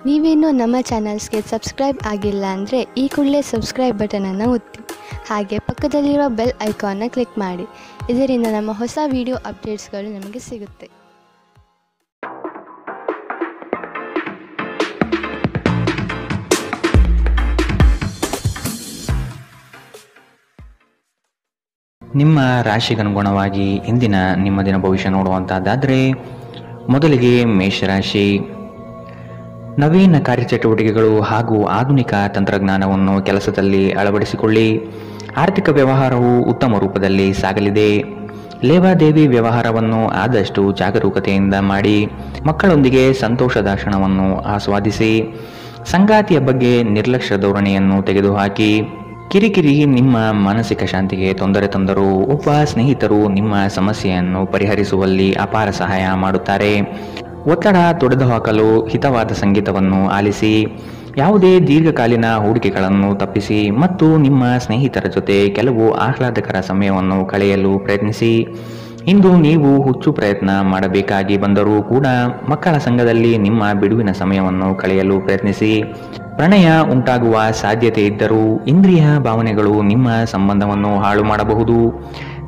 ನೀವೇನೂ ನಮ್ಮ ಚಾನಲ್ಸ್ಗೆ ಸಬ್ಸ್ಕ್ರೈಬ್ ಆಗಿಲ್ಲ ಅಂದರೆ ಈ ಕೂಡಲೇ ಸಬ್ಸ್ಕ್ರೈಬ್ ಬಟನನ್ನು ಒತ್ತಿ. ಹಾಗೆ ಪಕ್ಕದಲ್ಲಿರುವ ಬೆಲ್ ಐಕಾನ್ನ ಕ್ಲಿಕ್ ಮಾಡಿ. ಇದರಿಂದ ನಮ್ಮ ಹೊಸ ವಿಡಿಯೋ ಅಪ್ಡೇಟ್ಸ್ಗಳು ನಿಮಗೆ ಸಿಗುತ್ತೆ. ನಿಮ್ಮ ರಾಶಿಗನುಗುಣವಾಗಿ ಇಂದಿನ ನಿಮ್ಮ ದಿನ ಭವಿಷ್ಯ ನೋಡುವಂತಹದ್ದಾದರೆ, ಮೊದಲಿಗೆ ಮೇಷರಾಶಿ. ನವೀನ ಕಾರ್ಯಚಟುವಟಿಕೆಗಳು ಹಾಗೂ ಆಧುನಿಕ ತಂತ್ರಜ್ಞಾನವನ್ನು ಕೆಲಸದಲ್ಲಿ ಅಳವಡಿಸಿಕೊಳ್ಳಿ. ಆರ್ಥಿಕ ವ್ಯವಹಾರವು ಉತ್ತಮ ರೂಪದಲ್ಲಿ ಸಾಗಲಿದೆ. ಲೇವಾದೇವಿ ವ್ಯವಹಾರವನ್ನು ಆದಷ್ಟು ಜಾಗರೂಕತೆಯಿಂದ ಮಾಡಿ. ಮಕ್ಕಳೊಂದಿಗೆ ಸಂತೋಷದ ಕ್ಷಣವನ್ನು ಆಸ್ವಾದಿಸಿ. ಸಂಗಾತಿಯ ಬಗ್ಗೆ ನಿರ್ಲಕ್ಷ್ಯ ಧೋರಣೆಯನ್ನು ತೆಗೆದುಹಾಕಿ. ಕಿರಿಕಿರಿ ನಿಮ್ಮ ಮಾನಸಿಕ ಶಾಂತಿಗೆ ತೊಂದರೆ ತಂದರೂ ಒಬ್ಬ ಸ್ನೇಹಿತರು ನಿಮ್ಮ ಸಮಸ್ಯೆಯನ್ನು ಪರಿಹರಿಸುವಲ್ಲಿ ಅಪಾರ ಸಹಾಯ ಮಾಡುತ್ತಾರೆ. ಒತ್ತಡ ತೊಡೆದುಹಾಕಲು ಹಿತವಾದ ಸಂಗೀತವನ್ನು ಆಲಿಸಿ. ಯಾವುದೇ ದೀರ್ಘಕಾಲೀನ ಹೂಡಿಕೆಗಳನ್ನು ತಪ್ಪಿಸಿ ಮತ್ತು ನಿಮ್ಮ ಸ್ನೇಹಿತರ ಜೊತೆ ಕೆಲವು ಆಹ್ಲಾದಕರ ಸಮಯವನ್ನು ಕಳೆಯಲು ಪ್ರಯತ್ನಿಸಿ. ಇಂದು ನೀವು ಹುಚ್ಚು ಪ್ರಯತ್ನ ಮಾಡಬೇಕಾಗಿ ಬಂದರೂ ಕೂಡ ಮಕ್ಕಳ ಸಂಘದಲ್ಲಿ ನಿಮ್ಮ ಬಿಡುವಿನ ಸಮಯವನ್ನು ಕಳೆಯಲು ಪ್ರಯತ್ನಿಸಿ. ಪ್ರಣಯ ಉಂಟಾಗುವ ಸಾಧ್ಯತೆ ಇದ್ದರೂ ಇಂದ್ರಿಯ ಭಾವನೆಗಳು ನಿಮ್ಮ ಸಂಬಂಧವನ್ನು ಹಾಳು ಮಾಡಬಹುದು.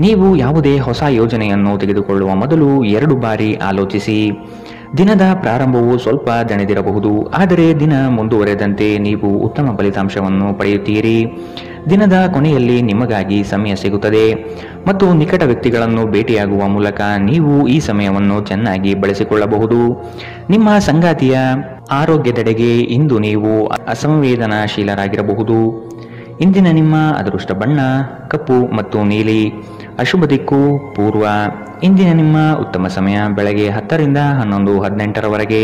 ನೀವು ಯಾವುದೇ ಹೊಸ ಯೋಜನೆಯನ್ನು ತೆಗೆದುಕೊಳ್ಳುವ ಮೊದಲು 2 ಬಾರಿ ಆಲೋಚಿಸಿ. ದಿನದ ಪ್ರಾರಂಭವು ಸ್ವಲ್ಪ ದಣಿದಿರಬಹುದು, ಆದರೆ ದಿನ ಮುಂದುವರೆದಂತೆ ನೀವು ಉತ್ತಮ ಫಲಿತಾಂಶವನ್ನು ಪಡೆಯುತ್ತೀರಿ. ದಿನದ ಕೊನೆಯಲ್ಲಿ ನಿಮಗಾಗಿ ಸಮಯ ಸಿಗುತ್ತದೆ ಮತ್ತು ನಿಕಟ ವ್ಯಕ್ತಿಗಳನ್ನು ಭೇಟಿಯಾಗುವ ಮೂಲಕ ನೀವು ಈ ಸಮಯವನ್ನು ಚೆನ್ನಾಗಿ ಬಳಸಿಕೊಳ್ಳಬಹುದು. ನಿಮ್ಮ ಸಂಗಾತಿಯ ಆರೋಗ್ಯದೆಡೆಗೆ ಇಂದು ನೀವು ಅಸಂವೇದನಾಶೀಲರಾಗಿರಬಹುದು. ಇಂದಿನ ನಿಮ್ಮ ಅದೃಷ್ಟ ಬಣ್ಣ ಕಪ್ಪು ಮತ್ತು ನೀಲಿ. ಅಶುಭ ದಿಕ್ಕು ಪೂರ್ವ. ಇಂದಿನ ನಿಮ್ಮ ಉತ್ತಮ ಸಮಯ ಬೆಳಗ್ಗೆ 10 ರಿಂದ 11, 18ರವರೆಗೆ.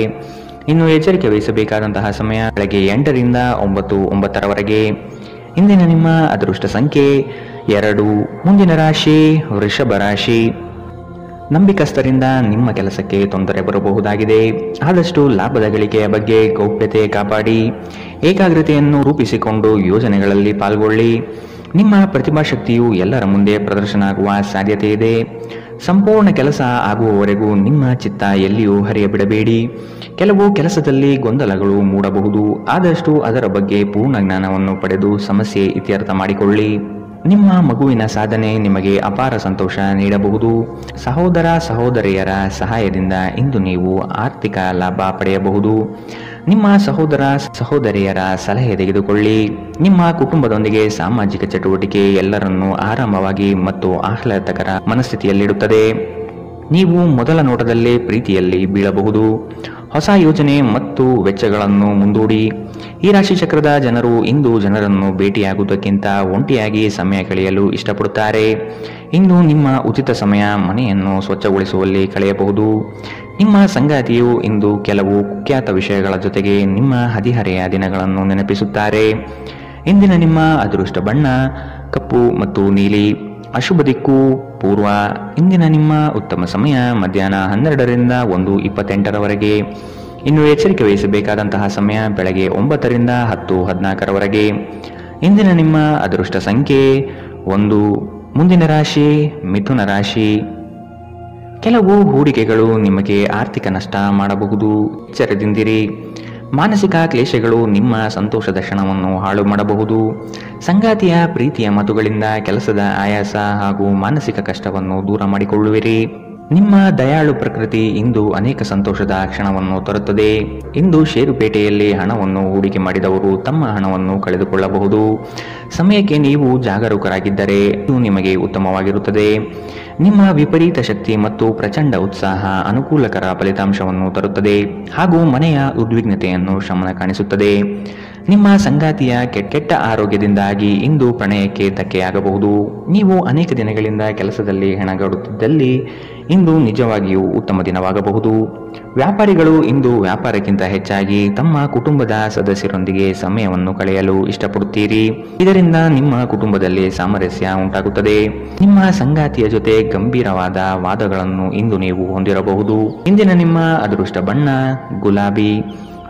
ಇನ್ನು ಎಚ್ಚರಿಕೆ ವಹಿಸಬೇಕಾದಂತಹ ಸಮಯ ಬೆಳಗ್ಗೆ 8 ರಿಂದ 9, 9ರವರೆಗೆ. ಇಂದಿನ ನಿಮ್ಮ ಅದೃಷ್ಟ ಸಂಖ್ಯೆ 2. ಮುಂದಿನ ರಾಶಿ ವೃಷಭ ರಾಶಿ. ನಂಬಿಕಸ್ಥರಿಂದ ನಿಮ್ಮ ಕೆಲಸಕ್ಕೆ ತೊಂದರೆ ಬರಬಹುದಾಗಿದೆ. ಆದಷ್ಟು ಲಾಭದ ಗಳಿಕೆಯ ಬಗ್ಗೆ ಗೌಪ್ಯತೆ ಕಾಪಾಡಿ. ಏಕಾಗ್ರತೆಯನ್ನು ರೂಪಿಸಿಕೊಂಡು ಯೋಜನೆಗಳಲ್ಲಿ ಪಾಲ್ಗೊಳ್ಳಿ. ನಿಮ್ಮ ಪ್ರತಿಭಾಶಕ್ತಿಯು ಎಲ್ಲರ ಮುಂದೆ ಪ್ರದರ್ಶನ ಆಗುವ ಸಾಧ್ಯತೆ ಇದೆ. ಸಂಪೂರ್ಣ ಕೆಲಸ ಆಗುವವರೆಗೂ ನಿಮ್ಮ ಚಿತ್ತ ಎಲ್ಲಿಯೂ ಹರಿಯಬಿಡಬೇಡಿ. ಕೆಲವು ಕೆಲಸದಲ್ಲಿ ಗೊಂದಲಗಳು ಮೂಡಬಹುದು. ಆದಷ್ಟು ಅದರ ಬಗ್ಗೆ ಪೂರ್ಣ ಜ್ಞಾನವನ್ನು ಪಡೆದು ಸಮಸ್ಯೆ ಇತ್ಯರ್ಥ ಮಾಡಿಕೊಳ್ಳಿ. ನಿಮ್ಮ ಮಗುವಿನ ಸಾಧನೆ ನಿಮಗೆ ಅಪಾರ ಸಂತೋಷ ನೀಡಬಹುದು. ಸಹೋದರ ಸಹೋದರಿಯರ ಸಹಾಯದಿಂದ ಇಂದು ನೀವು ಆರ್ಥಿಕ ಲಾಭ ಪಡೆಯಬಹುದು. ನಿಮ್ಮ ಸಹೋದರ ಸಹೋದರಿಯರ ಸಲಹೆ ತೆಗೆದುಕೊಳ್ಳಿ. ನಿಮ್ಮ ಕುಟುಂಬದೊಂದಿಗೆ ಸಾಮಾಜಿಕ ಚಟುವಟಿಕೆ ಎಲ್ಲರನ್ನೂ ಆರಾಮವಾಗಿ ಮತ್ತು ಆಹ್ಲಾದಕರ ಮನಸ್ಥಿತಿಯಲ್ಲಿಡುತ್ತದೆ. ನೀವು ಮೊದಲ ನೋಟದಲ್ಲೇ ಪ್ರೀತಿಯಲ್ಲಿ ಬೀಳಬಹುದು. ಹೊಸ ಯೋಜನೆ ಮತ್ತು ವೆಚ್ಚಗಳನ್ನು ಮುಂದೂಡಿ. ಈ ರಾಶಿ ಚಕ್ರದ ಜನರು ಇಂದು ಜನರನ್ನು ಭೇಟಿಯಾಗುವುದಕ್ಕಿಂತ ಒಂಟಿಯಾಗಿ ಸಮಯ ಕಳೆಯಲು ಇಷ್ಟಪಡುತ್ತಾರೆ. ಇಂದು ನಿಮ್ಮ ಉಚಿತ ಸಮಯ ಮನೆಯನ್ನು ಸ್ವಚ್ಛಗೊಳಿಸುವಲ್ಲಿ ಕಳೆಯಬಹುದು. ನಿಮ್ಮ ಸಂಗಾತಿಯು ಇಂದು ಕೆಲವು ಕುಖ್ಯಾತ ವಿಷಯಗಳ ಜೊತೆಗೆ ನಿಮ್ಮ ಹದಿಹರೆಯ ದಿನಗಳನ್ನು ನೆನಪಿಸುತ್ತಾರೆ. ಇಂದಿನ ನಿಮ್ಮ ಅದೃಷ್ಟ ಬಣ್ಣ ಕಪ್ಪು ಮತ್ತು ನೀಲಿ. ಅಶುಭ ದಿಕ್ಕು ಪೂರ್ವ. ಇಂದಿನ ನಿಮ್ಮ ಉತ್ತಮ ಸಮಯ ಮಧ್ಯಾಹ್ನ 12 ರಿಂದ 1:28ರವರೆಗೆ. ಇನ್ನು ಎಚ್ಚರಿಕೆ ವಹಿಸಬೇಕಾದಂತಹ ಸಮಯ ಬೆಳಗ್ಗೆ 9 ರಿಂದ 10, 14ರವರೆಗೆ. ಇಂದಿನ ನಿಮ್ಮ ಅದೃಷ್ಟ ಸಂಖ್ಯೆ 1. ಮುಂದಿನ ರಾಶಿ ಮಿಥುನ ರಾಶಿ. ಕೆಲವು ಹೂಡಿಕೆಗಳು ನಿಮಗೆ ಆರ್ಥಿಕ ನಷ್ಟ ಮಾಡಬಹುದು. ಎಚ್ಚರದಿಂದಿರಿ. ಮಾನಸಿಕ ಕ್ಲೇಶಗಳು ನಿಮ್ಮ ಸಂತೋಷದ ಕ್ಷಣವನ್ನು ಹಾಳು ಮಾಡಬಹುದು. ಸಂಗಾತಿಯ ಪ್ರೀತಿಯ ಮಾತುಗಳಿಂದ ಕೆಲಸದ ಆಯಾಸ ಹಾಗೂ ಮಾನಸಿಕ ಕಷ್ಟವನ್ನು ದೂರ ಮಾಡಿಕೊಳ್ಳುವಿರಿ. ನಿಮ್ಮ ದಯಾಳು ಪ್ರಕೃತಿ ಇಂದು ಅನೇಕ ಸಂತೋಷದ ಕ್ಷಣವನ್ನು ತರುತ್ತದೆ. ಇಂದು ಷೇರುಪೇಟೆಯಲ್ಲಿ ಹಣವನ್ನು ಹೂಡಿಕೆ ಮಾಡಿದವರು ತಮ್ಮ ಹಣವನ್ನು ಕಳೆದುಕೊಳ್ಳಬಹುದು. ಸಮಯಕ್ಕೆ ನೀವು ಜಾಗರೂಕರಾಗಿದ್ದರೆ ಇದು ನಿಮಗೆ ಉತ್ತಮವಾಗಿರುತ್ತದೆ. ನಿಮ್ಮ ವಿಪರೀತ ಶಕ್ತಿ ಮತ್ತು ಪ್ರಚಂಡ ಉತ್ಸಾಹ ಅನುಕೂಲಕರ ಫಲಿತಾಂಶವನ್ನು ತರುತ್ತದೆ ಹಾಗೂ ಮನೆಯ ಉದ್ವಿಗ್ನತೆಯನ್ನು ಶಮನ ಕಾಣಿಸುತ್ತದೆ. ನಿಮ್ಮ ಸಂಗಾತಿಯ ಕೆಟ್ಟ ಆರೋಗ್ಯದಿಂದಾಗಿ ಇಂದು ಪ್ರಣಯಕ್ಕೆ ಧಕ್ಕೆಯಾಗಬಹುದು. ನೀವು ಅನೇಕ ದಿನಗಳಿಂದ ಕೆಲಸದಲ್ಲಿ ಹೆಣಗಾಡುತ್ತಿದ್ದಲ್ಲಿ ಇಂದು ನಿಜವಾಗಿಯೂ ಉತ್ತಮ ದಿನವಾಗಬಹುದು. ವ್ಯಾಪಾರಿಗಳು ಇಂದು ವ್ಯಾಪಾರಕ್ಕಿಂತ ಹೆಚ್ಚಾಗಿ ತಮ್ಮ ಕುಟುಂಬದ ಸದಸ್ಯರೊಂದಿಗೆ ಸಮಯವನ್ನು ಕಳೆಯಲು ಇಷ್ಟಪಡುತ್ತೀರಿ. ಇದರಿಂದ ನಿಮ್ಮ ಕುಟುಂಬದಲ್ಲಿ ಸಾಮರಸ್ಯ ಉಂಟಾಗುತ್ತದೆ. ನಿಮ್ಮ ಸಂಗಾತಿಯ ಜೊತೆ ಗಂಭೀರವಾದ ವಾದಗಳನ್ನು ಇಂದು ನೀವು ಹೊಂದಿರಬಹುದು. ಇಂದಿನ ನಿಮ್ಮ ಅದೃಷ್ಟ ಬಣ್ಣ ಗುಲಾಬಿ.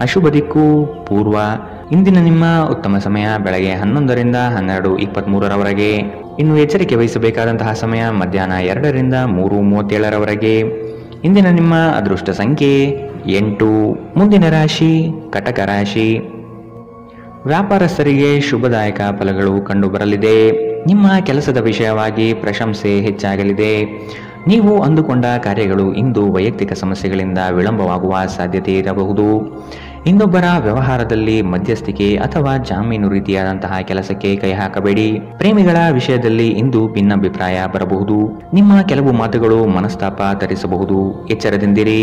ಅಶುಭ ದಿಕ್ಕು ಪೂರ್ವ. ಇಂದಿನ ನಿಮ್ಮ ಉತ್ತಮ ಸಮಯ ಬೆಳಗ್ಗೆ 11 ರಿಂದ 12:23ರವರೆಗೆ. ಇನ್ನು ಎಚ್ಚರಿಕೆ ವಹಿಸಬೇಕಾದಂತಹ ಸಮಯ ಮಧ್ಯಾಹ್ನ 2 ರಿಂದ 3:37ರವರೆಗೆ. ಇಂದಿನ ನಿಮ್ಮ ಅದೃಷ್ಟ ಸಂಖ್ಯೆ 8. ಮುಂದಿನ ರಾಶಿ ಕಟಕ ರಾಶಿ. ವ್ಯಾಪಾರಸ್ಥರಿಗೆ ಶುಭದಾಯಕ ಫಲಗಳು ಕಂಡುಬರಲಿದೆ. ನಿಮ್ಮ ಕೆಲಸದ ವಿಷಯವಾಗಿ ಪ್ರಶಂಸೆ ಹೆಚ್ಚಾಗಲಿದೆ. ನೀವು ಅಂದುಕೊಂಡ ಕಾರ್ಯಗಳು ಇಂದು ವೈಯಕ್ತಿಕ ಸಮಸ್ಯೆಗಳಿಂದ ವಿಳಂಬವಾಗುವ ಸಾಧ್ಯತೆ ಇರಬಹುದು. ಇನ್ನೊಬ್ಬರ ವ್ಯವಹಾರದಲ್ಲಿ ಮಧ್ಯಸ್ಥಿಕೆ ಅಥವಾ ಜಾಮೀನು ರೀತಿಯಾದಂತಹ ಕೆಲಸಕ್ಕೆ ಕೈ ಹಾಕಬೇಡಿ. ಪ್ರೇಮಿಗಳ ವಿಷಯದಲ್ಲಿ ಇಂದು ಭಿನ್ನಾಭಿಪ್ರಾಯ ಬರಬಹುದು. ನಿಮ್ಮ ಕೆಲವು ಮಾತುಗಳು ಮನಸ್ತಾಪ ತರಿಸಬಹುದು. ಎಚ್ಚರದಿಂದಿರಿ.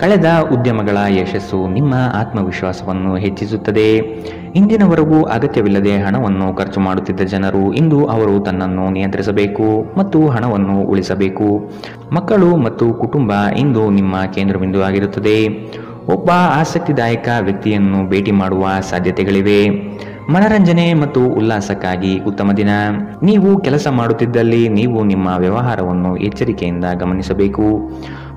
ಕಳೆದ ಉದ್ಯಮಗಳ ಯಶಸ್ಸು ನಿಮ್ಮ ಆತ್ಮವಿಶ್ವಾಸವನ್ನು ಹೆಚ್ಚಿಸುತ್ತದೆ. ಇಂದಿನವರೆಗೂ ಅಗತ್ಯವಿಲ್ಲದೆ ಹಣವನ್ನು ಖರ್ಚು ಮಾಡುತ್ತಿದ್ದ ಜನರು ಇಂದು ಅವರು ತನ್ನನ್ನು ನಿಯಂತ್ರಿಸಬೇಕು ಮತ್ತು ಹಣವನ್ನು ಉಳಿಸಬೇಕು. ಮಕ್ಕಳು ಮತ್ತು ಕುಟುಂಬ ಇಂದು ನಿಮ್ಮ ಕೇಂದ್ರಬಿಂದು ಆಗಿರುತ್ತದೆ. ಒಬ್ಬ ಆಸಕ್ತಿದಾಯಕ ವ್ಯಕ್ತಿಯನ್ನು ಭೇಟಿ ಮಾಡುವ ಸಾಧ್ಯತೆಗಳಿವೆ. ಮನರಂಜನೆ ಮತ್ತು ಉಲ್ಲಾಸಕ್ಕಾಗಿ ಉತ್ತಮ ದಿನ. ನೀವು ಕೆಲಸ ಮಾಡುತ್ತಿದ್ದಲ್ಲಿ ನೀವು ನಿಮ್ಮ ವ್ಯವಹಾರವನ್ನು ಎಚ್ಚರಿಕೆಯಿಂದ ಗಮನಿಸಬೇಕು.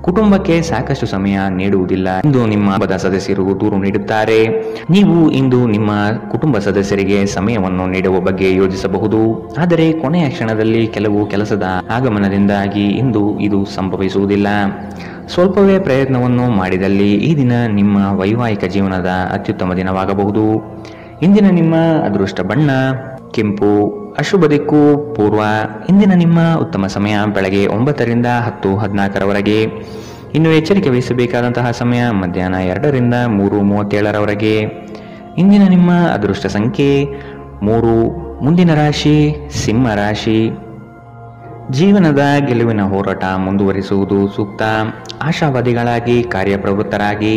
ಕುಟುಂಬಕ್ಕೆ ಸಾಕಷ್ಟು ಸಮಯ ನೀಡುವುದಿಲ್ಲ. ಇಂದು ನಿಮ್ಮ ಕುಟುಂಬದ ಸದಸ್ಯರು ದೂರು ನೀಡುತ್ತಾರೆ. ನೀವು ಇಂದು ನಿಮ್ಮ ಕುಟುಂಬ ಸದಸ್ಯರಿಗೆ ಸಮಯವನ್ನು ನೀಡುವ ಬಗ್ಗೆ ಯೋಚಿಸಬಹುದು. ಆದರೆ ಕೊನೆಯ ಕ್ಷಣದಲ್ಲಿ ಕೆಲವು ಕೆಲಸದ ಆಗಮನದಿಂದಾಗಿ ಇಂದು ಇದು ಸಂಭವಿಸುವುದಿಲ್ಲ. ಸ್ವಲ್ಪವೇ ಪ್ರಯತ್ನವನ್ನು ಮಾಡಿದಲ್ಲಿ ಈ ದಿನ ನಿಮ್ಮ ವೈವಾಹಿಕ ಜೀವನದ ಅತ್ಯುತ್ತಮ ದಿನವಾಗಬಹುದು. ಇಂದಿನ ನಿಮ್ಮ ಅದೃಷ್ಟ ಬಣ್ಣ ಕೆಂಪು. ಅಶುಭ ದಿಕ್ಕು ಪೂರ್ವ. ಇಂದಿನ ನಿಮ್ಮ ಉತ್ತಮ ಸಮಯ ಬೆಳಗ್ಗೆ 9 ರಿಂದ 10:14 ಇನ್ನು ಎಚ್ಚರಿಕೆ ವಹಿಸಬೇಕಾದಂತಹ ಸಮಯ ಮಧ್ಯಾಹ್ನ 2 ರಿಂದ 3:37 ಇಂದಿನ ನಿಮ್ಮ ಅದೃಷ್ಟ ಸಂಖ್ಯೆ 3. ಮುಂದಿನ ರಾಶಿ ಸಿಂಹ ರಾಶಿ. ಜೀವನದ ಗೆಲುವಿನ ಹೋರಾಟ ಮುಂದುವರಿಸುವುದು ಸೂಕ್ತ. ಆಶಾವಾದಿಗಳಾಗಿ ಕಾರ್ಯಪ್ರವೃತ್ತರಾಗಿ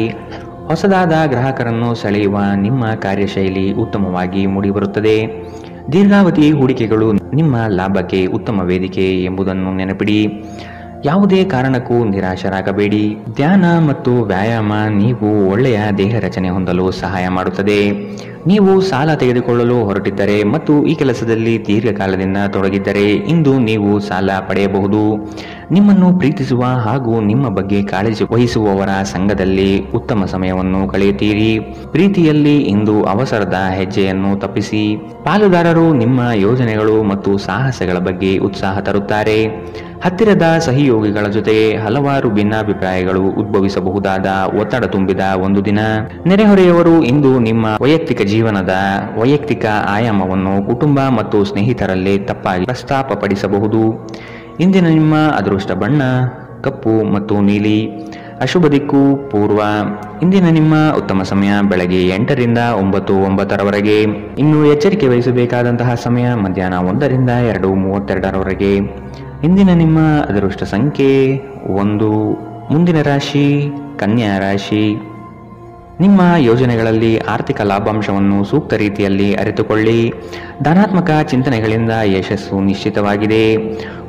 ಹೊಸದಾದ ಗ್ರಾಹಕರನ್ನು ಸೆಳೆಯುವ ನಿಮ್ಮ ಕಾರ್ಯಶೈಲಿ ಉತ್ತಮವಾಗಿ ಮೂಡಿಬರುತ್ತದೆ. ದೀರ್ಘಾವಧಿ ಹೂಡಿಕೆಗಳು ನಿಮ್ಮ ಲಾಭಕ್ಕೆ ಉತ್ತಮ ವೇದಿಕೆ ಎಂಬುದನ್ನು ನೆನಪಿಡಿ. ಯಾವುದೇ ಕಾರಣಕ್ಕೂ ನಿರಾಶರಾಗಬೇಡಿ. ಧ್ಯಾನ ಮತ್ತು ವ್ಯಾಯಾಮ ನೀವು ಒಳ್ಳೆಯ ದೇಹ ರಚನೆ ಹೊಂದಲು ಸಹಾಯ ಮಾಡುತ್ತದೆ. ನೀವು ಸಾಲ ತೆಗೆದುಕೊಳ್ಳಲು ಹೊರಟಿದ್ದರೆ ಮತ್ತು ಈ ಕೆಲಸದಲ್ಲಿ ದೀರ್ಘಕಾಲದಿಂದ ತೊಡಗಿದ್ದರೆ ಇಂದು ನೀವು ಸಾಲ ಪಡೆಯಬಹುದು. ನಿಮ್ಮನ್ನು ಪ್ರೀತಿಸುವ ಹಾಗೂ ನಿಮ್ಮ ಬಗ್ಗೆ ಕಾಳಜಿ ವಹಿಸುವವರ ಸಂಘದಲ್ಲಿ ಉತ್ತಮ ಸಮಯವನ್ನು ಕಳೆಯುತ್ತೀರಿ. ಪ್ರೀತಿಯಲ್ಲಿ ಇಂದು ಅವಸರದ ಹೆಜ್ಜೆಯನ್ನು ತಪ್ಪಿಸಿ. ಪಾಲುದಾರರು ನಿಮ್ಮ ಯೋಜನೆಗಳು ಮತ್ತು ಸಾಹಸಗಳ ಬಗ್ಗೆ ಉತ್ಸಾಹ ತರುತ್ತಾರೆ. ಹತ್ತಿರದ ಸಹಯೋಗಿಗಳ ಜೊತೆ ಹಲವಾರು ಭಿನ್ನಾಭಿಪ್ರಾಯಗಳು ಉದ್ಭವಿಸಬಹುದಾದ ಒತ್ತಡ ತುಂಬಿದ ಒಂದು ದಿನ. ನೆರೆಹೊರೆಯವರು ಇಂದು ನಿಮ್ಮ ವೈಯಕ್ತಿಕ ಜೀವನದ ವೈಯಕ್ತಿಕ ಆಯಾಮವನ್ನು ಕುಟುಂಬ ಮತ್ತು ಸ್ನೇಹಿತರಲ್ಲಿ ತಪ್ಪಾಗಿ ಪ್ರಸ್ತಾಪಪಡಿಸಬಹುದು. ಇಂದಿನ ನಿಮ್ಮ ಅದೃಷ್ಟ ಬಣ್ಣ ಕಪ್ಪು ಮತ್ತು ನೀಲಿ. ಅಶುಭ ದಿಕ್ಕು ಪೂರ್ವ. ಇಂದಿನ ನಿಮ್ಮ ಉತ್ತಮ ಸಮಯ ಬೆಳಗ್ಗೆ 8 ರಿಂದ 9:09 ಇನ್ನು ಎಚ್ಚರಿಕೆ ವಹಿಸಬೇಕಾದಂತಹ ಸಮಯ ಮಧ್ಯಾಹ್ನ 1 ರಿಂದ 2:32 ಇಂದಿನ ನಿಮ್ಮ ಅದೃಷ್ಟ ಸಂಖ್ಯೆ 1. ಮುಂದಿನ ರಾಶಿ ಕನ್ಯಾ ರಾಶಿ. ನಿಮ್ಮ ಯೋಜನೆಗಳಲ್ಲಿ ಆರ್ಥಿಕ ಲಾಭಾಂಶವನ್ನು ಸೂಕ್ತ ರೀತಿಯಲ್ಲಿ ಅರಿತುಕೊಳ್ಳಿ. ಧನಾತ್ಮಕ ಚಿಂತನೆಗಳಿಂದ ಯಶಸ್ಸು ನಿಶ್ಚಿತವಾಗಿದೆ.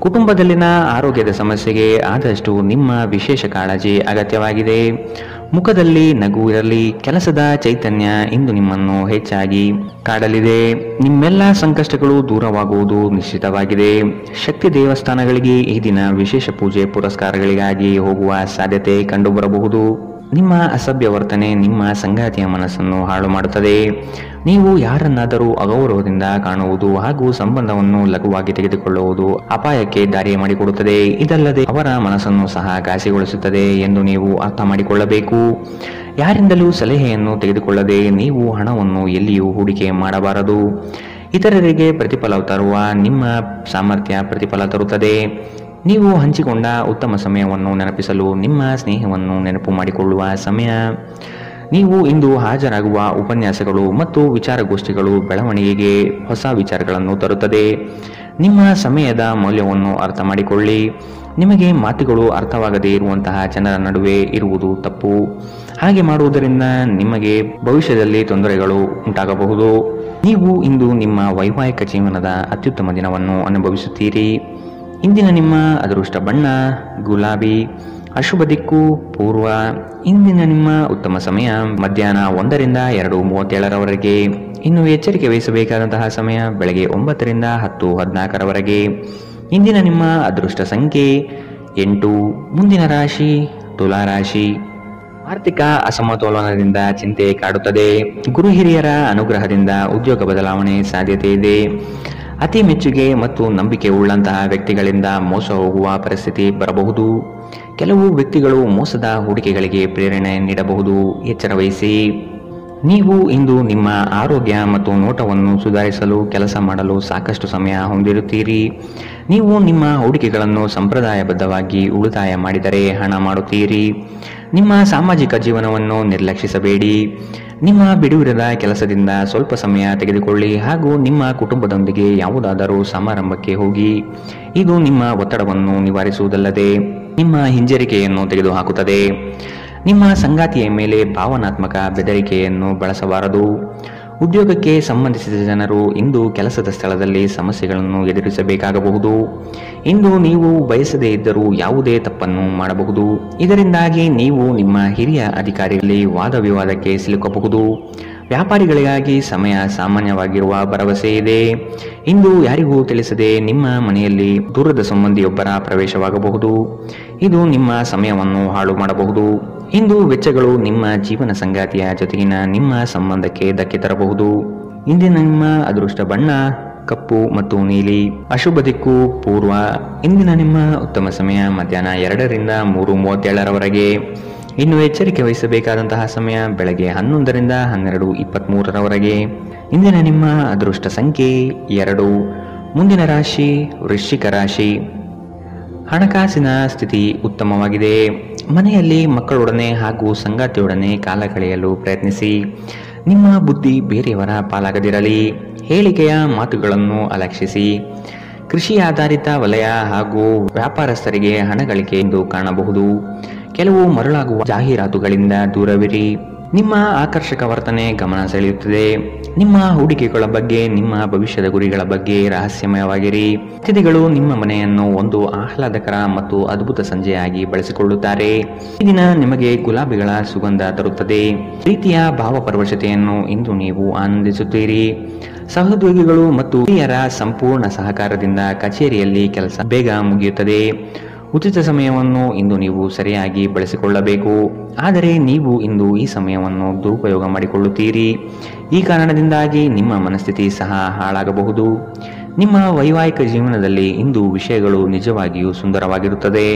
ಕುಟುಂಬದಲ್ಲಿನ ಆರೋಗ್ಯದ ಸಮಸ್ಯೆಗೆ ಆದಷ್ಟು ನಿಮ್ಮ ವಿಶೇಷ ಕಾಳಜಿ ಅಗತ್ಯವಾಗಿದೆ. ಮುಖದಲ್ಲಿ ನಗು ಇರಲಿ. ಕೆಲಸದ ಚೈತನ್ಯ ಇಂದು ನಿಮ್ಮನ್ನು ಹೆಚ್ಚಾಗಿ ಕಾಡಲಿದೆ. ನಿಮ್ಮೆಲ್ಲ ಸಂಕಷ್ಟಗಳು ದೂರವಾಗುವುದು ನಿಶ್ಚಿತವಾಗಿದೆ. ಶಕ್ತಿ ದೇವಸ್ಥಾನಗಳಿಗೆ ಈ ದಿನ ವಿಶೇಷ ಪೂಜೆ ಪುರಸ್ಕಾರಗಳಿಗಾಗಿ ಹೋಗುವ ಸಾಧ್ಯತೆ ಕಂಡುಬರಬಹುದು. ನಿಮ್ಮ ಅಸಭ್ಯ ವರ್ತನೆ ನಿಮ್ಮ ಸಂಗಾತಿಯ ಮನಸ್ಸನ್ನು ಹಾಳು ಮಾಡುತ್ತದೆ. ನೀವು ಯಾರನ್ನಾದರೂ ಅಗೌರವದಿಂದ ಕಾಣುವುದು ಹಾಗೂ ಸಂಬಂಧವನ್ನು ಲಘುವಾಗಿ ತೆಗೆದುಕೊಳ್ಳುವುದು ಅಪಾಯಕ್ಕೆ ದಾರಿ ಮಾಡಿಕೊಡುತ್ತದೆ. ಇದಲ್ಲದೆ ಅವರ ಮನಸ್ಸನ್ನು ಸಹ ಘಾಸಿಗೊಳಿಸುತ್ತದೆ ಎಂದು ನೀವು ಅರ್ಥ ಮಾಡಿಕೊಳ್ಳಬೇಕು. ಯಾರಿಂದಲೂ ಸಲಹೆಯನ್ನು ತೆಗೆದುಕೊಳ್ಳದೆ ನೀವು ಹಣವನ್ನು ಎಲ್ಲಿಯೂ ಹೂಡಿಕೆ ಮಾಡಬಾರದು. ಇತರರಿಗೆ ಪ್ರತಿಫಲ ತರುವ ನಿಮ್ಮ ಸಾಮರ್ಥ್ಯ ಪ್ರತಿಫಲ ತರುತ್ತದೆ. ನೀವು ಹಂಚಿಕೊಂಡ ಉತ್ತಮ ಸಮಯವನ್ನು ನೆನಪಿಸಲು ನಿಮ್ಮ ಸ್ನೇಹವನ್ನು ನೆನಪು ಮಾಡಿಕೊಳ್ಳುವ ಸಮಯ. ನೀವು ಇಂದು ಹಾಜರಾಗುವ ಉಪನ್ಯಾಸಗಳು ಮತ್ತು ವಿಚಾರಗೋಷ್ಠಿಗಳು ಬೆಳವಣಿಗೆಗೆ ಹೊಸ ವಿಚಾರಗಳನ್ನು ತರುತ್ತದೆ. ನಿಮ್ಮ ಸಮಯದ ಮೌಲ್ಯವನ್ನು ಅರ್ಥ ಮಾಡಿಕೊಳ್ಳಿ. ನಿಮಗೆ ಮಾತುಗಳು ಅರ್ಥವಾಗದೇ ಇರುವಂತಹ ಜನರ ನಡುವೆ ಇರುವುದು ತಪ್ಪು. ಹಾಗೆ ಮಾಡುವುದರಿಂದ ನಿಮಗೆ ಭವಿಷ್ಯದಲ್ಲಿ ತೊಂದರೆಗಳು ಉಂಟಾಗಬಹುದು. ನೀವು ಇಂದು ನಿಮ್ಮ ವೈವಾಹಿಕ ಜೀವನದ ಅತ್ಯುತ್ತಮ ದಿನವನ್ನು ಅನುಭವಿಸುತ್ತೀರಿ. ಇಂದಿನ ನಿಮ್ಮ ಅದೃಷ್ಟ ಬಣ್ಣ ಗುಲಾಬಿ. ಅಶುಭ ದಿಕ್ಕು ಪೂರ್ವ. ಇಂದಿನ ನಿಮ್ಮ ಉತ್ತಮ ಸಮಯ ಮಧ್ಯಾಹ್ನ 1 ರಿಂದ 2:37 ಇನ್ನು ಎಚ್ಚರಿಕೆ ವಹಿಸಬೇಕಾದಂತಹ ಸಮಯ ಬೆಳಗ್ಗೆ 9 ರಿಂದ 10:14 ಇಂದಿನ ನಿಮ್ಮ ಅದೃಷ್ಟ ಸಂಖ್ಯೆ 8. ಮುಂದಿನ ರಾಶಿ ತುಲಾ ರಾಶಿ. ಆರ್ಥಿಕ ಅಸಮತೋಲನದಿಂದ ಚಿಂತೆ ಕಾಡುತ್ತದೆ. ಗುರು ಹಿರಿಯರ ಅನುಗ್ರಹದಿಂದ ಉದ್ಯೋಗ ಬದಲಾವಣೆ ಸಾಧ್ಯತೆ ಇದೆ. ಅತಿ ಮೆಚ್ಚುಗೆ ಮತ್ತು ನಂಬಿಕೆ ಉಳ್ಳಂತಹ ವ್ಯಕ್ತಿಗಳಿಂದ ಮೋಸ ಹೋಗುವ ಪರಿಸ್ಥಿತಿ ಬರಬಹುದು. ಕೆಲವು ವ್ಯಕ್ತಿಗಳು ಮೋಸದ ಹೂಡಿಕೆಗಳಿಗೆ ಪ್ರೇರಣೆ ನೀಡಬಹುದು. ಎಚ್ಚರ ವಹಿಸಿ. ನೀವು ಇಂದು ನಿಮ್ಮ ಆರೋಗ್ಯ ಮತ್ತು ನೋಟವನ್ನು ಸುಧಾರಿಸಲು ಕೆಲಸ ಮಾಡಲು ಸಾಕಷ್ಟು ಸಮಯ ಹೊಂದಿರುತ್ತೀರಿ. ನೀವು ನಿಮ್ಮ ಹೂಡಿಕೆಗಳನ್ನು ಸಂಪ್ರದಾಯಬದ್ಧವಾಗಿ ಉಳಿತಾಯ ಮಾಡಿದರೆ ಹಣ ಮಾಡುತ್ತೀರಿ. ನಿಮ್ಮ ಸಾಮಾಜಿಕ ಜೀವನವನ್ನು ನಿರ್ಲಕ್ಷಿಸಬೇಡಿ. ನಿಮ್ಮ ಬಿಡುವಿರದ ಕೆಲಸದಿಂದ ಸ್ವಲ್ಪ ಸಮಯ ತೆಗೆದುಕೊಳ್ಳಿ ಹಾಗೂ ನಿಮ್ಮ ಕುಟುಂಬದೊಂದಿಗೆ ಯಾವುದಾದರೂ ಸಮಾರಂಭಕ್ಕೆ ಹೋಗಿ. ಇದು ನಿಮ್ಮ ಒತ್ತಡವನ್ನು ನಿವಾರಿಸುವುದಲ್ಲದೆ ನಿಮ್ಮ ಹಿಂಜರಿಕೆಯನ್ನು ತೆಗೆದುಹಾಕುತ್ತದೆ. ನಿಮ್ಮ ಸಂಗಾತಿಯ ಮೇಲೆ ಭಾವನಾತ್ಮಕ ಬೆದರಿಕೆಯನ್ನು ಬಳಸಬಾರದು. ಉದ್ಯೋಗಕ್ಕೆ ಸಂಬಂಧಿಸಿದ ಜನರು ಇಂದು ಕೆಲಸದ ಸ್ಥಳದಲ್ಲಿ ಸಮಸ್ಯೆಗಳನ್ನು ಎದುರಿಸಬೇಕಾಗಬಹುದು. ಇಂದು ನೀವು ಬಯಸದೇ ಇದ್ದರೂ ಯಾವುದೇ ತಪ್ಪನ್ನು ಮಾಡಬಹುದು. ಇದರಿಂದಾಗಿ ನೀವು ನಿಮ್ಮ ಹಿರಿಯ ಅಧಿಕಾರಿಗಳಲ್ಲಿ ವಾದ ವಿವಾದಕ್ಕೆ ಸಿಲುಕಬಹುದು. ವ್ಯಾಪಾರಿಗಳಿಗಾಗಿ ಸಮಯ ಸಾಮಾನ್ಯವಾಗಿರುವ ಭರವಸೆ ಇದೆ. ಇಂದು ಯಾರಿಗೂ ತಿಳಿಸದೆ ನಿಮ್ಮ ಮನೆಯಲ್ಲಿ ದೂರದ ಸಂಬಂಧಿಯೊಬ್ಬರ ಪ್ರವೇಶವಾಗಬಹುದು. ಇದು ನಿಮ್ಮ ಸಮಯವನ್ನು ಹಾಳು ಮಾಡಬಹುದು. ಇಂದು ವೆಚ್ಚಗಳು ನಿಮ್ಮ ಜೀವನ ಸಂಗಾತಿಯ ಜೊತೆಗಿನ ನಿಮ್ಮ ಸಂಬಂಧಕ್ಕೆ ಧಕ್ಕೆ ತರಬಹುದು. ಇಂದಿನ ನಿಮ್ಮ ಅದೃಷ್ಟ ಬಣ್ಣ ಕಪ್ಪು ಮತ್ತು ನೀಲಿ. ಅಶುಭ ದಿಕ್ಕು ಪೂರ್ವ. ಇಂದಿನ ನಿಮ್ಮ ಉತ್ತಮ ಸಮಯ ಮಧ್ಯಾಹ್ನ 2 ರಿಂದ 3:37 ಇನ್ನು ಎಚ್ಚರಿಕೆ ವಹಿಸಬೇಕಾದಂತಹ ಸಮಯ ಬೆಳಗ್ಗೆ 11 ರಿಂದ 12:23 ಇಂದಿನ ನಿಮ್ಮ ಅದೃಷ್ಟ ಸಂಖ್ಯೆ 2. ಮುಂದಿನ ರಾಶಿ ವೃಶ್ಚಿಕ ರಾಶಿ. ಹಣಕಾಸಿನ ಸ್ಥಿತಿ ಉತ್ತಮವಾಗಿದೆ. ಮನೆಯಲ್ಲಿ ಮಕ್ಕಳೊಡನೆ ಹಾಗೂ ಸಂಗಾತಿಯೊಡನೆ ಕಾಲ ಕಳೆಯಲು ಪ್ರಯತ್ನಿಸಿ. ನಿಮ್ಮ ಬುದ್ಧಿ ಬೇರೆಯವರ ಪಾಲಾಗದಿರಲಿ. ಹೇಳಿಕೆಯ ಮಾತುಗಳನ್ನು ಅಲಕ್ಷಿಸಿ. ಕೃಷಿ ಆಧಾರಿತ ವಲಯ ಹಾಗೂ ವ್ಯಾಪಾರಸ್ಥರಿಗೆ ಹಣ ಗಳಿಕೆ ಎಂದು ಕಾಣಬಹುದು. ಕೆಲವು ಮರಳಾಗುವ ಜಾಹೀರಾತುಗಳಿಂದ ದೂರವಿರಿ. ನಿಮ್ಮ ಆಕರ್ಷಕ ವರ್ತನೆ ಗಮನ ಸೆಳೆಯುತ್ತದೆ. ನಿಮ್ಮ ಹೂಡಿಕೆಗಳ ಬಗ್ಗೆ, ನಿಮ್ಮ ಭವಿಷ್ಯದ ಗುರಿಗಳ ಬಗ್ಗೆ ರಹಸ್ಯಮಯವಾಗಿರಿ. ಅತಿಥಿಗಳು ನಿಮ್ಮ ಮನೆಯನ್ನು ಒಂದು ಆಹ್ಲಾದಕರ ಮತ್ತು ಅದ್ಭುತ ಸಂಜೆಯಾಗಿ ಬಳಸಿಕೊಳ್ಳುತ್ತಾರೆ. ಈ ದಿನ ನಿಮಗೆ ಗುಲಾಬಿಗಳ ಸುಗಂಧ ತರುತ್ತದೆ. ಪ್ರೀತಿಯ ಭಾವಪರವಶತೆಯನ್ನು ಇಂದು ನೀವು ಆನಂದಿಸುತ್ತೀರಿ. ಸಹೋದ್ಯೋಗಿಗಳು ಮತ್ತು ಹಿರಿಯರ ಸಂಪೂರ್ಣ ಸಹಕಾರದಿಂದ ಕಚೇರಿಯಲ್ಲಿ ಕೆಲಸ ಬೇಗ ಮುಗಿಯುತ್ತದೆ. ಉಚಿತ ಸಮಯವನ್ನು ಇಂದು ನೀವು ಸರಿಯಾಗಿ ಬಳಸಿಕೊಳ್ಳಬೇಕು. ಆದರೆ ನೀವು ಇಂದು ಈ ಸಮಯವನ್ನು ದುರುಪಯೋಗ ಮಾಡಿಕೊಳ್ಳುತ್ತೀರಿ. ಈ ಕಾರಣದಿಂದಾಗಿ ನಿಮ್ಮ ಮನಸ್ಥಿತಿ ಸಹ ಹಾಳಾಗಬಹುದು. ನಿಮ್ಮ ವೈವಾಹಿಕ ಜೀವನದಲ್ಲಿ ಇಂದು ವಿಷಯಗಳು ನಿಜವಾಗಿಯೂ ಸುಂದರವಾಗಿರುತ್ತದೆ.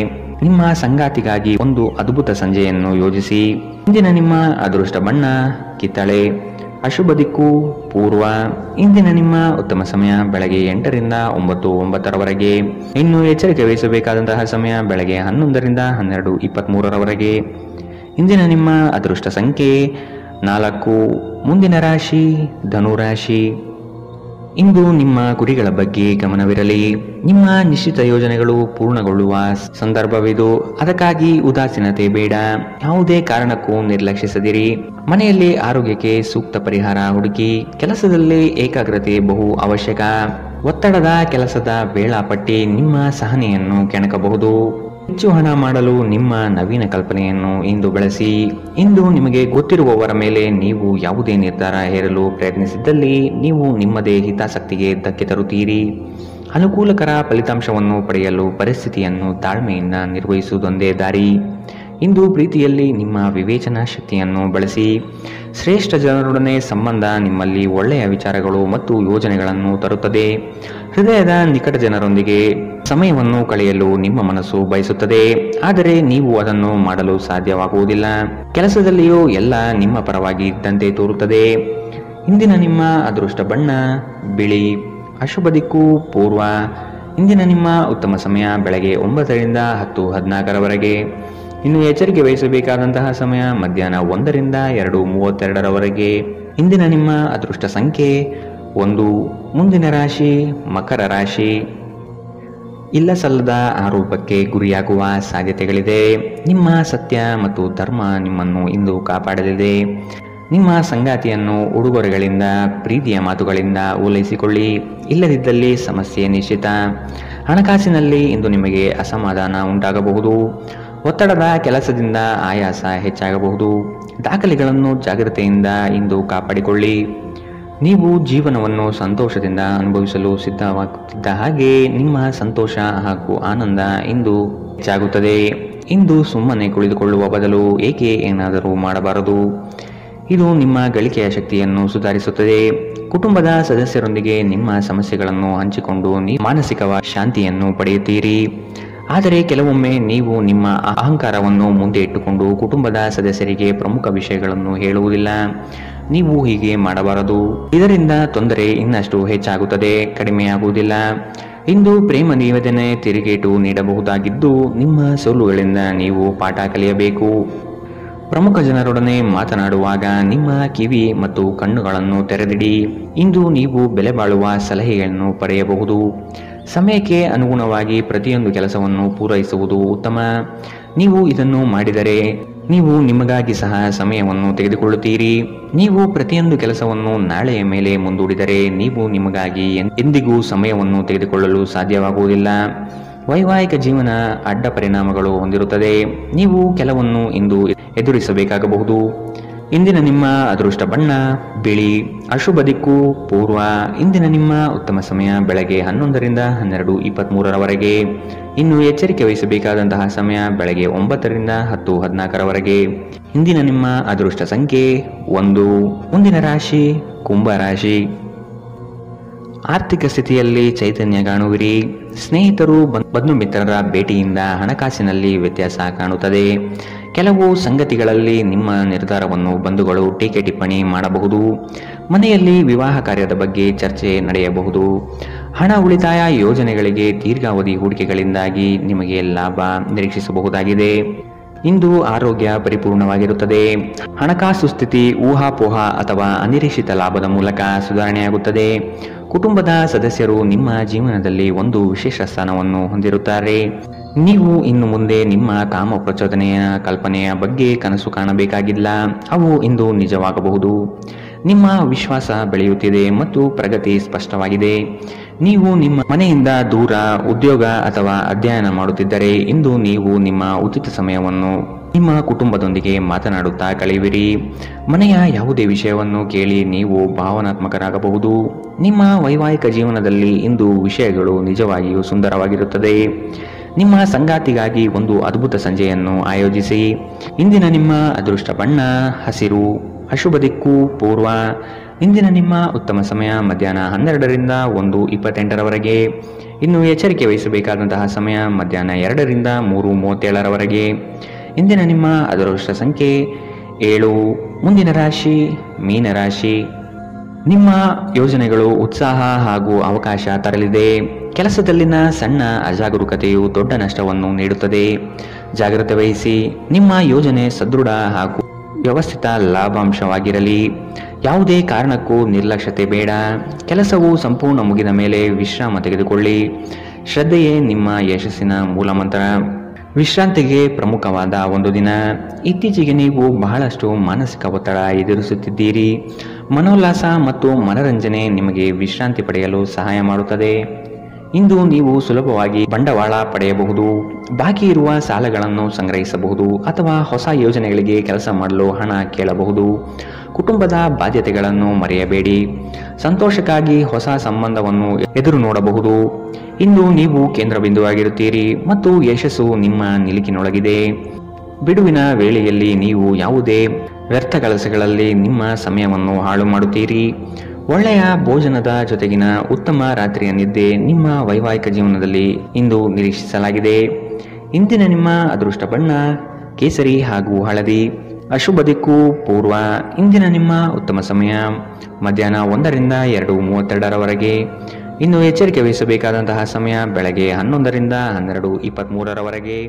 ನಿಮ್ಮ ಸಂಗಾತಿಗಾಗಿ ಒಂದು ಅದ್ಭುತ ಸಂಜೆಯನ್ನು ಯೋಜಿಸಿ. ಇಂದಿನ ನಿಮ್ಮ ಅದೃಷ್ಟ ಬಣ್ಣ ಕಿತ್ತಳೆ. ಅಶುಭ ದಿಕ್ಕು ಪೂರ್ವ. ಇಂದಿನ ನಿಮ್ಮ ಉತ್ತಮ ಸಮಯ ಬೆಳಗ್ಗೆ 8 ರಿಂದ 9:09 ಇನ್ನು ಎಚ್ಚರಿಕೆ ವಹಿಸಬೇಕಾದಂತಹ ಸಮಯ ಬೆಳಗ್ಗೆ 11 ರಿಂದ 12:23 ಇಂದಿನ ನಿಮ್ಮ ಅದೃಷ್ಟ ಸಂಖ್ಯೆ 4. ಮುಂದಿನ ರಾಶಿ ಧನುರಾಶಿ. ಇಂದು ನಿಮ್ಮ ಗುರಿಗಳ ಬಗ್ಗೆ ಗಮನವಿರಲಿ. ನಿಮ್ಮ ನಿಶ್ಚಿತ ಯೋಜನೆಗಳು ಪೂರ್ಣಗೊಳ್ಳುವ ಸಂದರ್ಭವಿದು. ಅದಕ್ಕಾಗಿ ಉದಾಸೀನತೆ ಬೇಡ. ಯಾವುದೇ ಕಾರಣಕ್ಕೂ ನಿರ್ಲಕ್ಷಿಸದಿರಿ. ಮನೆಯಲ್ಲಿ ಆರೋಗ್ಯಕ್ಕೆ ಸೂಕ್ತ ಪರಿಹಾರ ಹುಡುಕಿ. ಕೆಲಸದಲ್ಲಿ ಏಕಾಗ್ರತೆ ಬಹು ಅವಶ್ಯಕ. ಒತ್ತಡದ ಕೆಲಸದ ವೇಳಾಪಟ್ಟಿ ನಿಮ್ಮ ಸಹನೆಯನ್ನು ಕೆಣಕಬಹುದು. ಹೆಚ್ಚು ಹಣ ಮಾಡಲು ನಿಮ್ಮ ನವೀನ ಕಲ್ಪನೆಯನ್ನು ಇಂದು ಬಳಸಿ. ಇಂದು ನಿಮಗೆ ಗೊತ್ತಿರುವವರ ಮೇಲೆ ನೀವು ಯಾವುದೇ ನಿರ್ಧಾರ ಹೇರಲು ಪ್ರಯತ್ನಿಸಿದ್ದಲ್ಲಿ ನೀವು ನಿಮ್ಮದೇ ಹಿತಾಸಕ್ತಿಗೆ ಧಕ್ಕೆ ತರುತ್ತೀರಿ. ಅನುಕೂಲಕರ ಫಲಿತಾಂಶವನ್ನು ಪಡೆಯಲು ಪರಿಸ್ಥಿತಿಯನ್ನು ತಾಳ್ಮೆಯಿಂದ ನಿರ್ವಹಿಸುವುದೊಂದೇ ದಾರಿ. ಇಂದು ಪ್ರೀತಿಯಲ್ಲಿ ನಿಮ್ಮ ವಿವೇಚನಾ ಶಕ್ತಿಯನ್ನು ಬಳಸಿ. ಶ್ರೇಷ್ಠ ಜನರೊಡನೆ ಸಂಬಂಧ ನಿಮ್ಮಲ್ಲಿ ಒಳ್ಳೆಯ ವಿಚಾರಗಳು ಮತ್ತು ಯೋಜನೆಗಳನ್ನು ತರುತ್ತದೆ. ಹೃದಯದ ನಿಕಟ ಜನರೊಂದಿಗೆ ಸಮಯವನ್ನು ಕಳೆಯಲು ನಿಮ್ಮ ಮನಸ್ಸು ಬಯಸುತ್ತದೆ. ಆದರೆ ನೀವು ಅದನ್ನು ಮಾಡಲು ಸಾಧ್ಯವಾಗುವುದಿಲ್ಲ. ಕೆಲಸದಲ್ಲಿಯೂ ಎಲ್ಲ ನಿಮ್ಮ ಪರವಾಗಿ ಇದ್ದಂತೆ ತೋರುತ್ತದೆ. ಇಂದಿನ ನಿಮ್ಮ ಅದೃಷ್ಟ ಬಣ್ಣ ಬಿಳಿ. ಅಶುಭ ದಿಕ್ಕು ಪೂರ್ವ. ಇಂದಿನ ನಿಮ್ಮ ಉತ್ತಮ ಸಮಯ ಬೆಳಗ್ಗೆ 9 ರಿಂದ 10:14 ಇನ್ನು ಎಚ್ಚರಿಕೆ ವಹಿಸಬೇಕಾದಂತಹ ಸಮಯ ಮಧ್ಯಾಹ್ನ 1 ರಿಂದ 2:32 ಇಂದಿನ ನಿಮ್ಮ ಅದೃಷ್ಟ ಸಂಖ್ಯೆ 1. ಮುಂದಿನ ರಾಶಿ ಮಕರ ರಾಶಿ. ಇಲ್ಲ ಸಲ್ಲದ ಆರೋಪಕ್ಕೆ ಗುರಿಯಾಗುವ ಸಾಧ್ಯತೆಗಳಿದೆ. ನಿಮ್ಮ ಸತ್ಯ ಮತ್ತು ಧರ್ಮ ನಿಮ್ಮನ್ನು ಇಂದು ಕಾಪಾಡಲಿದೆ. ನಿಮ್ಮ ಸಂಗಾತಿಯನ್ನು ಉಡುಗೊರೆಗಳಿಂದ, ಪ್ರೀತಿಯ ಮಾತುಗಳಿಂದ ಓಲೈಸಿಕೊಳ್ಳಿ. ಇಲ್ಲದಿದ್ದಲ್ಲಿ ಸಮಸ್ಯೆ ನಿಶ್ಚಿತ. ಹಣಕಾಸಿನಲ್ಲಿ ಇಂದು ನಿಮಗೆ ಅಸಮಾಧಾನ ಉಂಟಾಗಬಹುದು. ಒತ್ತಡದ ಕೆಲಸದಿಂದ ಆಯಾಸ ಹೆಚ್ಚಾಗಬಹುದು. ದಾಖಲೆಗಳನ್ನು ಜಾಗ್ರತೆಯಿಂದ ಇಂದು ಕಾಪಾಡಿಕೊಳ್ಳಿ. ನೀವು ಜೀವನವನ್ನು ಸಂತೋಷದಿಂದ ಅನುಭವಿಸಲು ಸಿದ್ಧವಾಗುತ್ತಿದ್ದ ಹಾಗೆ ನಿಮ್ಮ ಸಂತೋಷ ಹಾಗೂ ಆನಂದ ಇಂದು ಹೆಚ್ಚಾಗುತ್ತದೆ. ಇಂದು ಸುಮ್ಮನೆ ಕುಳಿತುಕೊಳ್ಳುವ ಬದಲು ಏಕೆ ಏನಾದರೂ ಮಾಡಬಾರದು. ಇದು ನಿಮ್ಮ ಗಳಿಕೆಯ ಶಕ್ತಿಯನ್ನು ಸುಧಾರಿಸುತ್ತದೆ. ಕುಟುಂಬದ ಸದಸ್ಯರೊಂದಿಗೆ ನಿಮ್ಮ ಸಮಸ್ಯೆಗಳನ್ನು ಹಂಚಿಕೊಂಡು ನೀವು ಮಾನಸಿಕ ಶಾಂತಿಯನ್ನು ಪಡೆಯುತ್ತೀರಿ. ಆದರೆ ಕೆಲವೊಮ್ಮೆ ನೀವು ನಿಮ್ಮ ಅಹಂಕಾರವನ್ನು ಮುಂದೆ ಇಟ್ಟುಕೊಂಡು ಕುಟುಂಬದ ಸದಸ್ಯರಿಗೆ ಪ್ರಮುಖ ವಿಷಯಗಳನ್ನು ಹೇಳುವುದಿಲ್ಲ. ನೀವು ಹೀಗೆ ಮಾಡಬಾರದು. ಇದರಿಂದ ತೊಂದರೆ ಇನ್ನಷ್ಟು ಹೆಚ್ಚಾಗುತ್ತದೆ, ಕಡಿಮೆಯಾಗುವುದಿಲ್ಲ. ಇಂದು ಪ್ರೇಮ ನಿವೇದನೆ ತಿರುಗೇಟು ನೀಡಬಹುದಾಗಿದ್ದು, ನಿಮ್ಮ ಸೋಲುಗಳಿಂದ ನೀವು ಪಾಠ ಕಲಿಯಬೇಕು. ಪ್ರಮುಖ ಜನರೊಡನೆ ಮಾತನಾಡುವಾಗ ನಿಮ್ಮ ಕಿವಿ ಮತ್ತು ಕಣ್ಣುಗಳನ್ನು ತೆರೆದಿಡಿ. ಇಂದು ನೀವು ಬೆಲೆ ಬಾಳುವ ಸಲಹೆಗಳನ್ನು ಪಡೆಯಬಹುದು. ಸಮಯಕ್ಕೆ ಅನುಗುಣವಾಗಿ ಪ್ರತಿಯೊಂದು ಕೆಲಸವನ್ನು ಪೂರೈಸುವುದು ಉತ್ತಮ. ನೀವು ಇದನ್ನು ಮಾಡಿದರೆ ನೀವು ನಿಮಗಾಗಿ ಸಹ ಸಮಯವನ್ನು ತೆಗೆದುಕೊಳ್ಳುತ್ತೀರಿ. ನೀವು ಪ್ರತಿಯೊಂದು ಕೆಲಸವನ್ನು ನಾಳೆಯ ಮೇಲೆ ಮುಂದೂಡಿದರೆ ನೀವು ನಿಮಗಾಗಿ ಎಂದಿಗೂ ಸಮಯವನ್ನು ತೆಗೆದುಕೊಳ್ಳಲು ಸಾಧ್ಯವಾಗುವುದಿಲ್ಲ. ವೈವಾಹಿಕ ಜೀವನ ಅಡ್ಡ ಪರಿಣಾಮಗಳು ಹೊಂದಿರುತ್ತದೆ. ನೀವು ಕೆಲವನ್ನು ಇಂದು ಎದುರಿಸಬೇಕಾಗಬಹುದು. ಇಂದಿನ ನಿಮ್ಮ ಅದೃಷ್ಟ ಬಣ್ಣ ಬಿಳಿ. ಅಶುಭ ದಿಕ್ಕು ಪೂರ್ವ. ಇಂದಿನ ನಿಮ್ಮ ಉತ್ತಮ ಸಮಯ ಬೆಳಗ್ಗೆ 11ರಿಂದ 12:23ರವರೆಗೆ. ಇನ್ನು ಎಚ್ಚರಿಕೆ ವಹಿಸಬೇಕಾದಂತಹ ಸಮಯ ಬೆಳಗ್ಗೆ 9ರಿಂದ 10:14ರವರೆಗೆ. ಇಂದಿನ ನಿಮ್ಮ ಅದೃಷ್ಟ ಸಂಖ್ಯೆ 1. ಮುಂದಿನ ರಾಶಿ ಕುಂಭ ರಾಶಿ. ಆರ್ಥಿಕ ಸ್ಥಿತಿಯಲ್ಲಿ ಚೈತನ್ಯ ಕಾಣುವಿರಿ. ಸ್ನೇಹಿತರು ಬಂಧು ಮಿತ್ರರ ಭೇಟಿಯಿಂದ ಹಣಕಾಸಿನಲ್ಲಿ ವ್ಯತ್ಯಾಸ ಕಾಣುತ್ತದೆ. ಕೆಲವು ಸಂಗತಿಗಳಲ್ಲಿ ನಿಮ್ಮ ನಿರ್ಧಾರವನ್ನು ಬಂಧುಗಳು ಟೀಕೆ ಟಿಪ್ಪಣಿ ಮಾಡಬಹುದು. ಮನೆಯಲ್ಲಿ ವಿವಾಹ ಕಾರ್ಯದ ಬಗ್ಗೆ ಚರ್ಚೆ ನಡೆಯಬಹುದು. ಹಣ ಉಳಿತಾಯ ಯೋಜನೆಗಳಿಗೆ ದೀರ್ಘಾವಧಿ ಹೂಡಿಕೆಗಳಿಂದಾಗಿ ನಿಮಗೆ ಲಾಭ ನಿರೀಕ್ಷಿಸಬಹುದಾಗಿದೆ. ಇಂದು ಆರೋಗ್ಯ ಪರಿಪೂರ್ಣವಾಗಿರುತ್ತದೆ. ಹಣಕಾಸು ಸ್ಥಿತಿ ಊಹಾಪೋಹ ಅಥವಾ ಅನಿರೀಕ್ಷಿತ ಲಾಭದ ಮೂಲಕ ಸುಧಾರಣೆಯಾಗುತ್ತದೆ. ಕುಟುಂಬದ ಸದಸ್ಯರು ನಿಮ್ಮ ಜೀವನದಲ್ಲಿ ಒಂದು ವಿಶೇಷ ಸ್ಥಾನವನ್ನು ಹೊಂದಿರುತ್ತಾರೆ. ನೀವು ಇನ್ನು ಮುಂದೆ ನಿಮ್ಮ ಕಾಮ ಪ್ರಚೋದನೆಯ ಕಲ್ಪನೆಯ ಬಗ್ಗೆ ಕನಸು ಕಾಣಬೇಕಾಗಿಲ್ಲ. ಅವು ಇಂದು ನಿಜವಾಗಬಹುದು. ನಿಮ್ಮ ವಿಶ್ವಾಸ ಬೆಳೆಯುತ್ತಿದೆ ಮತ್ತು ಪ್ರಗತಿ ಸ್ಪಷ್ಟವಾಗಿದೆ. ನೀವು ನಿಮ್ಮ ಮನೆಯಿಂದ ದೂರ ಉದ್ಯೋಗ ಅಥವಾ ಅಧ್ಯಯನ ಮಾಡುತ್ತಿದ್ದರೆ ಇಂದು ನೀವು ನಿಮ್ಮ ಉಚಿತ ಸಮಯವನ್ನು ನಿಮ್ಮ ಕುಟುಂಬದೊಂದಿಗೆ ಮಾತನಾಡುತ್ತಾ ಕಳೆಯುವಿರಿ. ಮನೆಯ ಯಾವುದೇ ವಿಷಯವನ್ನು ಕೇಳಿ ನೀವು ಭಾವನಾತ್ಮಕರಾಗಬಹುದು. ನಿಮ್ಮ ವೈವಾಹಿಕ ಜೀವನದಲ್ಲಿ ಇಂದು ವಿಷಯಗಳು ನಿಜವಾಗಿಯೂ ಸುಂದರವಾಗಿರುತ್ತದೆ. ನಿಮ್ಮ ಸಂಗಾತಿಗಾಗಿ ಒಂದು ಅದ್ಭುತ ಸಂಜೆಯನ್ನು ಆಯೋಜಿಸಿ. ಇಂದಿನ ನಿಮ್ಮ ಅದೃಷ್ಟ ಬಣ್ಣ ಹಸಿರು. ಅಶುಭ ದಿಕ್ಕು ಪೂರ್ವ. ಇಂದಿನ ನಿಮ್ಮ ಉತ್ತಮ ಸಮಯ ಮಧ್ಯಾಹ್ನ 12ರಿಂದ 1:28ರವರೆಗೆ. ಇನ್ನು ಎಚ್ಚರಿಕೆ ವಹಿಸಬೇಕಾದಂತಹ ಸಮಯ ಮಧ್ಯಾಹ್ನ 2ರಿಂದ 3:37ರವರೆಗೆ. ಇಂದಿನ ನಿಮ್ಮ ಅದೃಷ್ಟ ಸಂಖ್ಯೆ 7. ಮುಂದಿನ ರಾಶಿ ಮೀನರಾಶಿ. ನಿಮ್ಮ ಯೋಜನೆಗಳು ಉತ್ಸಾಹ ಹಾಗೂ ಅವಕಾಶ ತರಲಿದೆ. ಕೆಲಸದಲ್ಲಿನ ಸಣ್ಣ ಅಜಾಗರೂಕತೆಯು ದೊಡ್ಡ ನಷ್ಟವನ್ನು ನೀಡುತ್ತದೆ. ಜಾಗ್ರತೆ ವಹಿಸಿ. ನಿಮ್ಮ ಯೋಜನೆ ಸದೃಢ ಹಾಗೂ ವ್ಯವಸ್ಥಿತ ಲಾಭಾಂಶವಾಗಿರಲಿ. ಯಾವುದೇ ಕಾರಣಕ್ಕೂ ನಿರ್ಲಕ್ಷ್ಯತೆ ಬೇಡ. ಕೆಲಸವು ಸಂಪೂರ್ಣ ಮುಗಿದ ಮೇಲೆ ವಿಶ್ರಾಮ ತೆಗೆದುಕೊಳ್ಳಿ. ಶ್ರದ್ಧೆಯೇ ನಿಮ್ಮ ಯಶಸ್ಸಿನ ಮೂಲಮಂತ್ರ. ವಿಶ್ರಾಂತಿಗೆ ಪ್ರಮುಖವಾದ ಒಂದು ದಿನ. ಇತ್ತೀಚೆಗೆ ನೀವು ಬಹಳಷ್ಟು ಮಾನಸಿಕ ಒತ್ತಡ ಎದುರಿಸುತ್ತಿದ್ದೀರಿ. ಮನೋಲ್ಲಾಸ ಮತ್ತು ಮನರಂಜನೆ ನಿಮಗೆ ವಿಶ್ರಾಂತಿ ಪಡೆಯಲು ಸಹಾಯ ಮಾಡುತ್ತದೆ. ಇಂದು ನೀವು ಸುಲಭವಾಗಿ ಬಂಡವಾಳ ಪಡೆಯಬಹುದು. ಬಾಕಿ ಇರುವ ಸಾಲಗಳನ್ನು ಸಂಗ್ರಹಿಸಬಹುದು ಅಥವಾ ಹೊಸ ಯೋಜನೆಗಳಿಗೆ ಕೆಲಸ ಮಾಡಲು ಹಣ ಕೇಳಬಹುದು. ಕುಟುಂಬದ ಬಾಧ್ಯತೆಗಳನ್ನು ಮರೆಯಬೇಡಿ. ಸಂತೋಷಕ್ಕಾಗಿ ಹೊಸ ಸಂಬಂಧವನ್ನು ಎದುರು ನೋಡಬಹುದು. ಇಂದು ನೀವು ಕೇಂದ್ರ ಬಿಂದುವಾಗಿರುತ್ತೀರಿ ಮತ್ತು ಯಶಸ್ಸು ನಿಮ್ಮ ನಿಲುಕಿನೊಳಗಿದೆ. ಬಿಡುವಿನ ವೇಳೆಯಲ್ಲಿ ನೀವು ಯಾವುದೇ ವ್ಯರ್ಥ ಕೆಲಸಗಳಲ್ಲಿ ನಿಮ್ಮ ಸಮಯವನ್ನು ಹಾಳು ಮಾಡುತ್ತೀರಿ. ಒಳ್ಳೆಯ ಭೋಜನದ ಜೊತೆಗಿನ ಉತ್ತಮ ರಾತ್ರಿಯ ನಿದ್ದೆ ನಿಮ್ಮ ವೈವಾಹಿಕ ಜೀವನದಲ್ಲಿ ಇಂದು ನಿರೀಕ್ಷಿಸಲಾಗಿದೆ. ಇಂದಿನ ನಿಮ್ಮ ಅದೃಷ್ಟ ಬಣ್ಣ ಕೇಸರಿ ಹಾಗೂ ಹಳದಿ. ಅಶುಭ ದಿಕ್ಕು ಪೂರ್ವ. ಇಂದಿನ ನಿಮ್ಮ ಉತ್ತಮ ಸಮಯ ಮಧ್ಯಾಹ್ನ 1ರಿಂದ 2:32ರವರೆಗೆ. ಇನ್ನು ಎಚ್ಚರಿಕೆ ವಹಿಸಬೇಕಾದಂತಹ ಸಮಯ ಬೆಳಗ್ಗೆ 11ರಿಂದ 12:23ರವರೆಗೆ.